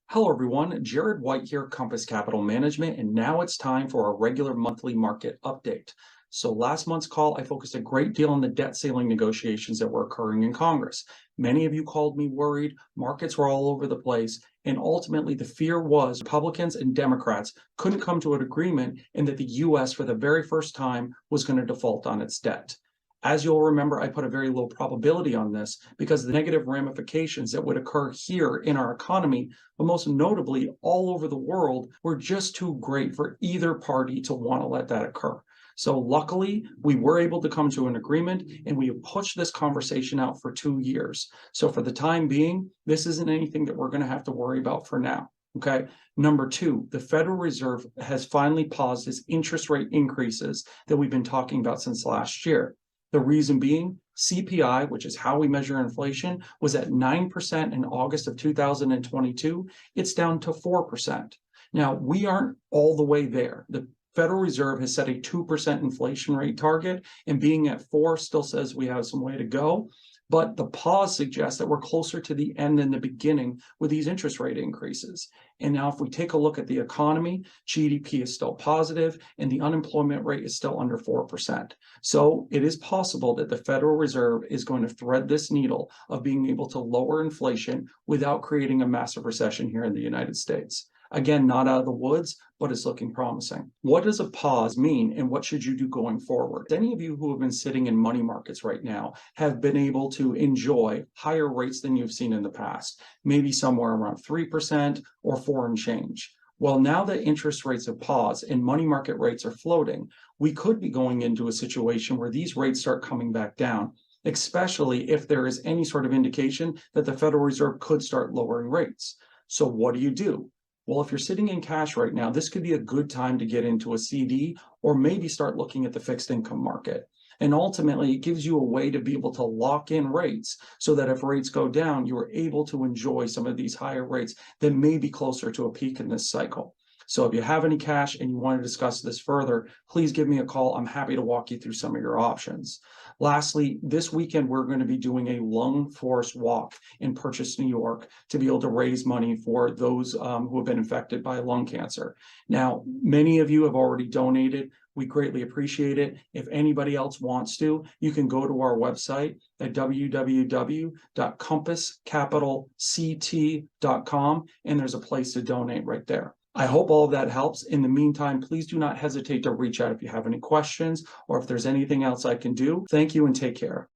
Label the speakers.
Speaker 1: Hello, everyone. Jared White here, Compass Capital Management, and now it's time for our regular monthly market update. So, last month's call, I focused a great deal on the debt ceiling negotiations that were occurring in Congress. Many of you called me worried, markets were all over the place, and ultimately the fear was Republicans and Democrats couldn't come to an agreement and that the US, for the very first time, was going to default on its debt. As you'll remember, I put a very low probability on this because the negative ramifications that would occur here in our economy, but most notably all over the world, were just too great for either party to want to let that occur. So luckily, we were able to come to an agreement and we have pushed this conversation out for 2 years. So for the time being, this isn't anything that we're going to have to worry about for now. Okay. Number two, the Federal Reserve has finally paused its interest rate increases that we've been talking about since last year. The reason being, CPI, which is how we measure inflation, was at 9% in August of 2022. It's down to 4%. Now, we aren't all the way there. The Federal Reserve has set a 2% inflation rate target, and being at 4 still says we have some way to go. But the pause suggests that we're closer to the end than the beginning with these interest rate increases. And now, if we take a look at the economy, GDP is still positive and the unemployment rate is still under 4%. So it is possible that the Federal Reserve is going to thread this needle of being able to lower inflation without creating a massive recession here in the United States. Again, not out of the woods, but it's looking promising. What does a pause mean and what should you do going forward? Any of you who have been sitting in money markets right now have been able to enjoy higher rates than you've seen in the past, maybe somewhere around 3% or 4 and change. Well, now that interest rates have paused and money market rates are floating, we could be going into a situation where these rates start coming back down, especially if there is any sort of indication that the Federal Reserve could start lowering rates. So what do? Well, if you're sitting in cash right now, this could be a good time to get into a CD or maybe start looking at the fixed income market. And ultimately, it gives you a way to be able to lock in rates so that if rates go down, you are able to enjoy some of these higher rates that may be closer to a peak in this cycle. So if you have any cash and you want to discuss this further, please give me a call. I'm happy to walk you through some of your options. Lastly, this weekend, we're going to be doing a lung force walk in Purchase, New York, to be able to raise money for those who have been infected by lung cancer. Now, many of you have already donated. We greatly appreciate it. If anybody else wants to, you can go to our website at www.compasscapitalct.com, and there's a place to donate right there. I hope all of that helps. In the meantime, please do not hesitate to reach out if you have any questions or if there's anything else I can do. Thank you and take care.